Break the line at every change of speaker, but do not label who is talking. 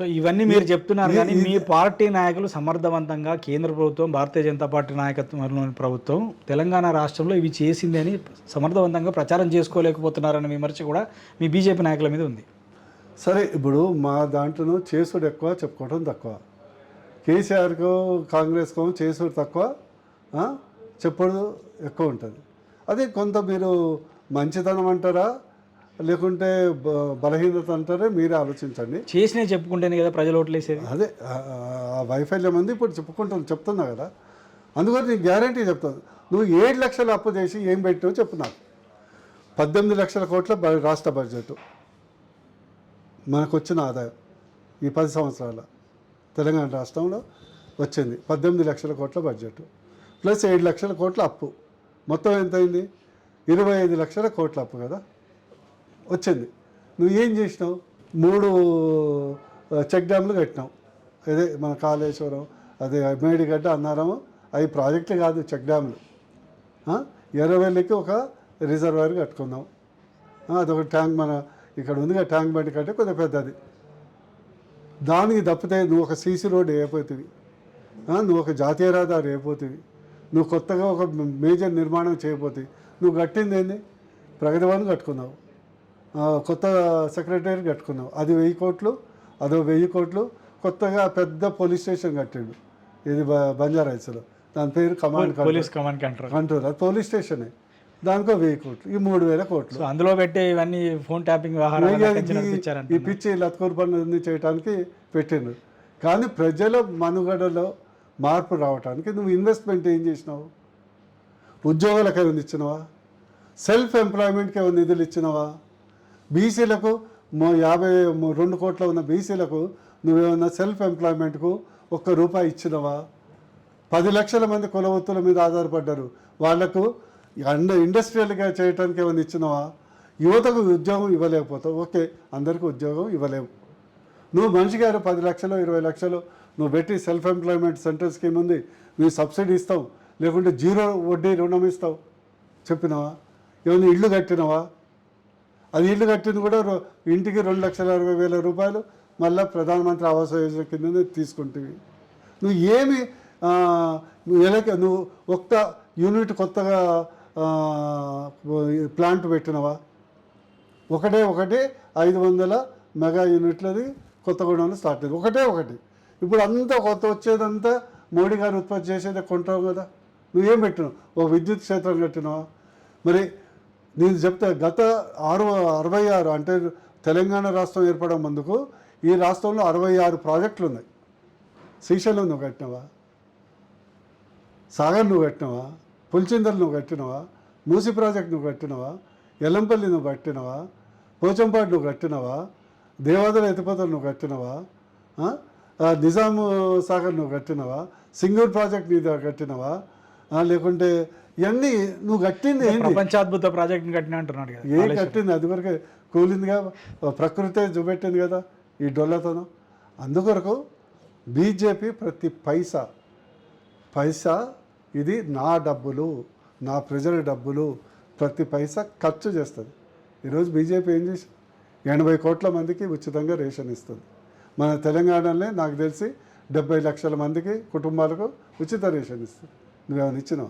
So ఇవన్నీ మీరు చెప్తున్నారు కానీ మీ పార్టీ నాయకులు సమర్థవంతంగా కేంద్ర ప్రభుత్వం భారతీయ జనతా పార్టీ నాయకత్వంలోని ప్రభుత్వం తెలంగాణ రాష్ట్రంలో ఇవి చేసింది అని సమర్థవంతంగా ప్రచారం చేసుకోలేకపోతున్నారనే విమర్శ కూడా మీ బీజేపీ నాయకుల మీద ఉంది.
సరే, ఇప్పుడు మా దాంట్లో చేసుడు ఎక్కువ, చెప్పుకోవడం తక్కువ. కేసీఆర్కో కాంగ్రెస్కో చేసుడు తక్కువ, చెప్పడు ఎక్కువ ఉంటుంది. అదే కొంత మీరు మంచితనం అంటారా లేకుంటే బలహీనత అంటారా మీరే ఆలోచించండి.
చేసినే చెప్పుకుంటేనే కదా ప్రజలు ఓట్లేసేది.
అదే వైఫల్యం ఉంది ఇప్పుడు చెప్తున్నా కదా. అందుకని నీకు గ్యారంటీ చెప్తాను. నువ్వు 7 లక్షల అప్పు చేసి ఏం పెట్టావు చెప్పు నాకు. 18 లక్షల కోట్ల రాష్ట్ర బడ్జెట్ మనకు వచ్చిన ఆదాయం ఈ 10 సంవత్సరాల తెలంగాణ రాష్ట్రంలో వచ్చింది 18 లక్షల కోట్ల బడ్జెట్ ప్లస్ 7 లక్షల కోట్ల అప్పు. మొత్తం ఎంత అయింది? 25 లక్షల కోట్ల అప్పు కదా వచ్చింది. నువ్వు ఏం చేసినావు? 3 చెక్ డ్యామ్లు కట్టినావు. అదే మన కాళేశ్వరం, అదే మేడిగడ్డ, అన్నారము, అవి ప్రాజెక్టులు కాదు, చెక్ డ్యామ్లు. 20,000కి ఒక రిజర్వాయర్ కట్టుకున్నావు. అదొక ట్యాంక్ మన ఇక్కడ ఉందిగా, ట్యాంక్ బండి కంటే కొద్దిగా పెద్దది. దానికి తప్పితే నువ్వు ఒక సీసీ రోడ్ వేయపోతుంది, నువ్వు ఒక జాతీయ రహదారి వేయపోతుంది, నువ్వు కొత్తగా ఒక మేజర్ నిర్మాణం చేయబోతుంది. నువ్వు కట్టింది ఏంది? ప్రగతి భవన్ కట్టుకున్నావు, కొత్త సెక్రటరీ కట్టుకున్నావు, అది 1000 కోట్లు, అదో 1000 కోట్లు. కొత్తగా పెద్ద పోలీస్ స్టేషన్ కట్టిండు, ఇది బంజారాహిల్స్లో, దాని పేరు కమాండ్ కంట్రోల్. అది పోలీస్ స్టేషనే, దానికో 1000 కోట్లు, ఈ 3000 కోట్లు
అందులో పెట్టే ఇవన్నీ ఫోన్ ట్యాపింగ్
ఈ పిచ్చి లత్కూరు పనులన్నీ చేయడానికి పెట్టిండు. కానీ ప్రజల మనుగడలో మార్పు రావడానికి నువ్వు ఇన్వెస్ట్మెంట్ ఏం చేసినావు? ఉద్యోగులకు ఏమైనా ఇచ్చినవా? సెల్ఫ్ ఎంప్లాయ్మెంట్కి ఏమైనా నిధులు ఇచ్చినవా? బీసీలకు 52 కోట్ల ఉన్న బీసీలకు నువ్వేమన్నా సెల్ఫ్ ఎంప్లాయ్మెంట్కు ₹1 ఇచ్చినవా? 10 లక్షల మంది కుల వృత్తుల మీద ఆధారపడ్డారు, వాళ్లకు ఇండస్ట్రియల్గా చేయడానికి ఏమైనా ఇచ్చినవా? యువతకు ఉద్యోగం ఇవ్వలేకపోతావు. ఓకే, అందరికీ ఉద్యోగం ఇవ్వలేవు. నువ్వు మనిషికి 10 లక్షలు 20 లక్షలు నువ్వు పెట్టి సెల్ఫ్ ఎంప్లాయ్మెంట్ సెంటర్ స్కీమ్ ఉంది, నువ్వు సబ్సిడీ ఇస్తావు, లేకుంటే 0 వడ్డీ రుణం ఇస్తావు చెప్పినావా? ఏమైనా ఇల్లు కట్టినవా? అది ఇల్లు కట్టింది కూడా ఇంటికి 2,60,000 రూపాయలు మళ్ళీ ప్రధానమంత్రి ఆవాస్ యోజన కింద తీసుకుంటుంది. నువ్వు ఏమి నువ్వు ఒక్క యూనిట్ కొత్తగా ప్లాంట్ పెట్టినవా? ఒకటే 500 మెగా యూనిట్లది కొత్తగూడెంలో స్టార్ట్ అయింది. ఒకటి. ఇప్పుడు అంతా కొత్త వచ్చేదంతా మోడీ గారు ఉత్పత్తి చేసేదే కొంటావు కదా. నువ్వేం పెట్టినావు? ఓ విద్యుత్ క్షేత్రం కట్టినావా? మరి నేను చెప్తా, గత 66 అంటే తెలంగాణ రాష్ట్రం ఏర్పడే ముందుకు ఈ రాష్ట్రంలో 66 ప్రాజెక్టులు ఉన్నాయి. శ్రీశైలం నువ్వు కట్టినవా? సాగర్ నువ్వు కట్టినవా? పులిచిందలు నువ్వు కట్టినవా? మూసి ప్రాజెక్ట్ నువ్వు కట్టినవా? ఎల్లంపల్లి నువ్వు కట్టినవా? పోచంపాడు నువ్వు కట్టినవా? దేవాదుల ఎత్తిపోతలు నువ్వు కట్టినవా? నిజాం సాగర్ నువ్వు కట్టినవా? సింగూర్ ప్రాజెక్ట్ నీ కట్టినవా? లేకుంటే ఇవన్నీ నువ్వు కట్టింది ఏంటి?
ప్రపంచాద్భుత ప్రాజెక్ట్ని కట్టిన అంటున్నాడు కదా.
ఏం కట్టింది? అది వరకే కూలిందిగా, ప్రకృతే చూపెట్టింది కదా ఈ డొల్లతనం. అందుకొరకు బీజేపీ ప్రతి పైసా ఇది నా డబ్బులు, నా ప్రజల డబ్బులు, ప్రతి పైసా ఖర్చు చేస్తుంది. ఈరోజు బీజేపీ ఏం చేసి 80 కోట్ల మందికి ఉచితంగా రేషన్ ఇస్తుంది. మన తెలంగాణలోనే నాకు తెలిసి 70 లక్షల మందికి కుటుంబాలకు ఉచిత రేషన్ ఇస్తుంది. నువ్వేమైనా ఇచ్చినావు?